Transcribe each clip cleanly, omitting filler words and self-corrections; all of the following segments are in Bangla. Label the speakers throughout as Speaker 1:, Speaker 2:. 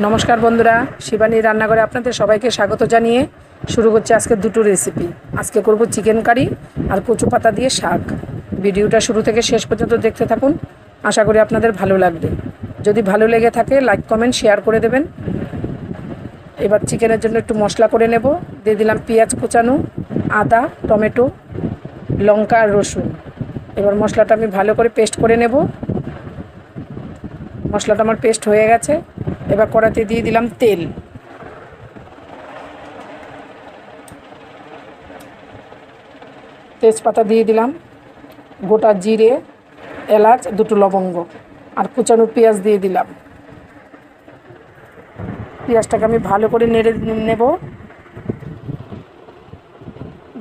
Speaker 1: নমস্কার বন্ধুরা, শিবানী রান্নাঘরে আপনাদের সবাইকে স্বাগত জানিয়ে শুরু করছি আজকে দুটো রেসিপি। আজকে করব চিকেন কারি আর কচু পাতা দিয়ে শাক। ভিডিওটা শুরু থেকে শেষ পর্যন্ত দেখতে থাকুন, আশা করি আপনাদের ভালো লাগবে। যদি ভালো লেগে থাকে লাইক কমেন্ট শেয়ার করে দেবেন। এবার চিকেনের জন্য একটু মশলা করে নেব। দিয়ে দিলাম পেঁয়াজ কুচানো, আদা, টমেটো, লঙ্কা আর রসুন। এবার মশলাটা আমি ভালো করে পেস্ট করে নেব। মশলাটা আমার পেস্ট হয়ে গেছে। এবার কড়াইতে দিয়ে দিলাম তেল, তেজপাতা দিয়ে দিলাম, গোটা জিরে, এলাচ, দুটো লবঙ্গ আর কুচানো পেঁয়াজ দিয়ে দিলাম। পেঁয়াজটাকে আমি ভালো করে নেড়ে নেব।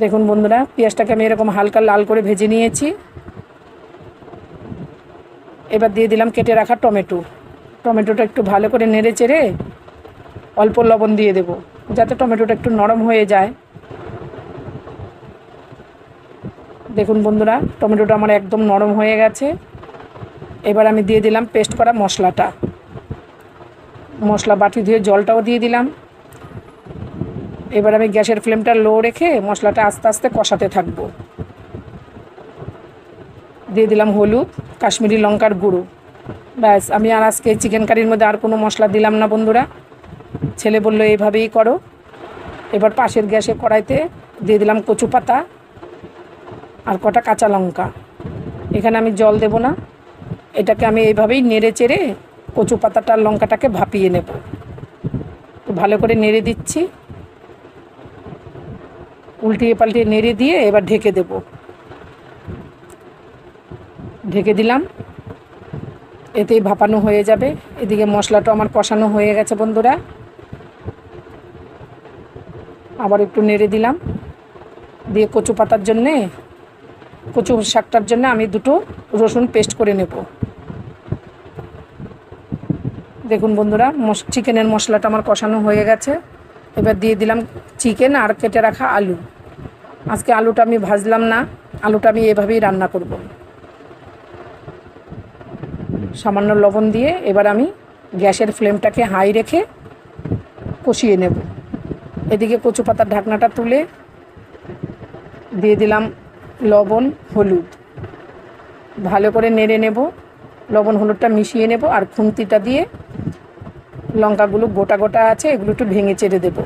Speaker 1: দেখুন বন্ধুরা, পেঁয়াজটাকে আমি এরকম হালকা লাল করে ভেজে নিয়েছি। এবার দিয়ে দিলাম কেটে রাখা টমেটোটা একটু ভালো করে নেড়ে চেড়ে অল্প লবণ দিয়ে দেব, যাতে টমেটোটা একটু নরম হয়ে যায়। দেখুন বন্ধুরা, টমেটোটা আমার একদম নরম হয়ে গেছে। এবার আমি দিয়ে দিলাম পেস্ট করা মশলা বাটি ধুয়ে জলটাও দিয়ে দিলাম। এবার আমি গ্যাসের ফ্লেমটা লো রেখে মশলাটা আস্তে আস্তে কষাতে থাকবো। দিয়ে দিলাম হলুদ, কাশ্মীরি লঙ্কার গুঁড়ো। ব্যাস, আমি আর আজকে চিকেন কারির মধ্যে আর কোনো মশলা দিলাম না বন্ধুরা। ছেলে বললো এইভাবেই করো। এবার পাশের গ্যাসে কড়াইতে দিয়ে দিলাম কচু পাতা আর কটা কাঁচা লঙ্কা। এখানে আমি জল দেব না, এটাকে আমি এইভাবেই নেড়ে চেড়ে কচু পাতাটা আর লঙ্কাটাকে ভাপিয়ে নেব। ভালো করে নেড়ে দিচ্ছি, উল্টিয়ে পাল্টিয়ে নেড়ে দিয়ে এবার ঢেকে দেব। ঢেকে দিলাম, এতেই ভাপানো হয়ে যাবে। এদিকে মশলাটা আমার কষানো হয়ে গেছে বন্ধুরা। আবার একটু নেড়ে দিলাম, দিয়ে কচু শাকটার জন্য আমি দুটো রসুন পেস্ট করে নেব। দেখুন বন্ধুরা, চিকেনের মশলাটা আমার কষানো হয়ে গেছে। এবার দিয়ে দিলাম চিকেন আর কেটে রাখা আলু। আজকে আলুটা আমি ভাজলাম না, আলুটা আমি এভাবেই রান্না করব। সামান্য লবণ দিয়ে এবার আমি গ্যাসের ফ্লেমটাকে হাই রেখে কষিয়ে নেব। এদিকে কচু পাতার ঢাকনাটা তুলে দিয়ে দিলাম লবণ, হলুদ। ভালো করে নেড়ে নেব, লবণ হলুদটা মিশিয়ে নেব। আর খুন্তিটা দিয়ে লঙ্কাগুলো গোটা গোটা আছে এগুলো একটু ভেঙে চেড়ে দেব।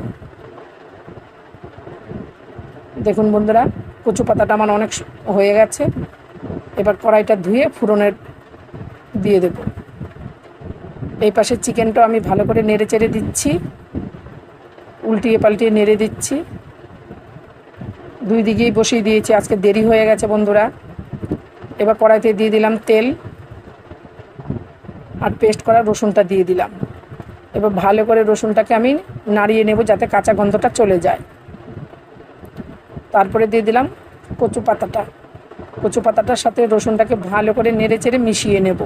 Speaker 1: দেখুন বন্ধুরা, কচু পাতাটা আমার অনেক হয়ে গেছে। এবার কড়াইটা ধুয়ে ফোড়নের দিয়ে দেব। এই পাশে চিকেনটাও আমি ভালো করে নেড়ে চেড়ে দিচ্ছি, উল্টিয়ে পাল্টিয়ে নেড়ে দিচ্ছি। দুই দিকেই বসিয়ে দিয়েছি, আজকে দেরি হয়ে গেছে বন্ধুরা। এবার কড়াইতে দিয়ে দিলাম তেল আর পেস্ট করা রসুনটা দিয়ে দিলাম। এবার ভালো করে রসুনটাকে আমি নাড়িয়ে নেব যাতে কাঁচা গন্ধটা চলে যায়। তারপরে দিয়ে দিলাম কচু পাতাটার সাথে রসুনটাকে ভালো করে নেড়ে চেড়ে মিশিয়ে নেব।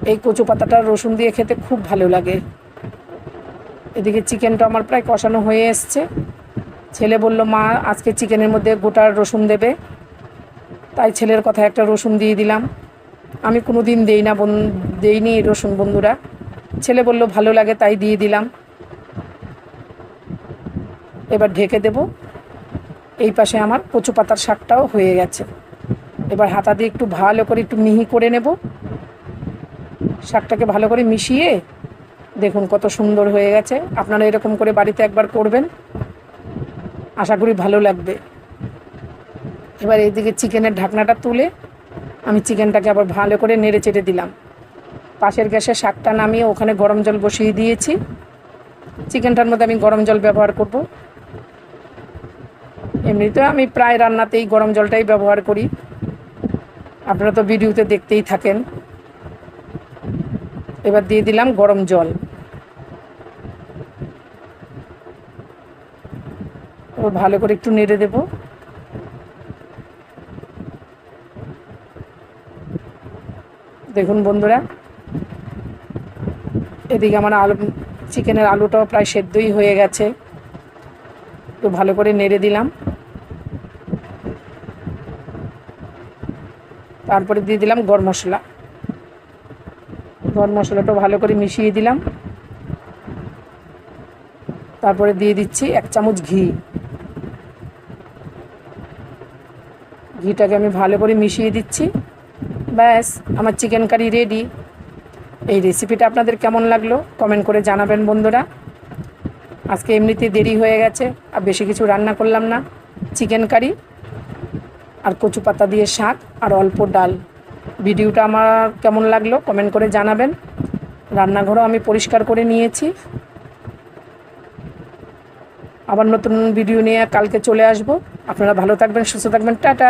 Speaker 1: এই কচু পাতাটা রসুন দিয়ে খেতে খুব ভালো লাগে। এদিকে চিকেনটা আমার প্রায় কষানো হয়ে এসছে। ছেলে বলল, মা আজকে চিকেনের মধ্যে গোটা রসুন দেবে, তাই ছেলের কথা একটা রসুন দিয়ে দিলাম। আমি কোনো দিন দেইনি রসুন বন্ধুরা। ছেলে বলল ভালো লাগে তাই দিয়ে দিলাম। এবার ঢেকে দেব। এই পাশে আমার কচু পাতার শাকটাও হয়ে গেছে। এবার হাতা দিয়ে একটু ভালো করে একটু মিহি করে নেব। শাকটাকে ভালো করে মিশিয়ে দেখুন কত সুন্দর হয়ে গেছে। আপনারা এরকম করে বাড়িতে একবার করবেন, আশা করি ভালো লাগবে। এবার এইদিকে চিকেনের ঢাকনাটা তুলে আমি চিকেনটাকে আবার ভালো করে নেড়ে চেড়ে দিলাম। পাশের গ্যাসে শাকটা নামিয়ে ওখানে গরম জল বসিয়ে দিয়েছি। চিকেনটার মধ্যে আমি গরম জল ব্যবহার করব। এমনিতে আমি প্রায় রান্নাতেই গরম জলটাই ব্যবহার করি, আপনারা তো ভিডিওতে দেখতেই থাকেন। এবার দিয়ে দিলাম গরম জল। এবার ভালো করে একটু নেড়ে দেব। দেখুন বন্ধুরা, এদিকে আমার চিকেনের আলুটাও প্রায় সেদ্ধই হয়ে গেছে। তো ভালো করে নেড়ে দিলাম। তারপরে দিয়ে দিলাম গরম মশলা। গরম মশলাটা ভালো করে মিশিয়ে দিলাম। তারপরে দিয়ে দিচ্ছি 1 চামচ ঘি। ঘিটাকে আমি ভালো করে মিশিয়ে দিচ্ছি। ব্যাস, আমার চিকেন কারি রেডি। এই রেসিপিটা আপনাদের কেমন লাগলো কমেন্ট করে জানাবেন বন্ধুরা। আজকে এমনিতে দেরি হয়ে গেছে, আর বেশি কিছু রান্না করলাম না। চিকেন কারি আর কচু পাতা দিয়ে শাক আর অল্প ডাল। ভিডিওটা আমার কেমন লাগলো কমেন্ট করে জানাবেন। রান্নাঘরও আমি পরিষ্কার করে নিয়েছি। আবার নতুন ভিডিও নিয়ে কালকে চলে আসব। আপনারা ভালো থাকবেন, সুস্থ থাকবেন। টাটা।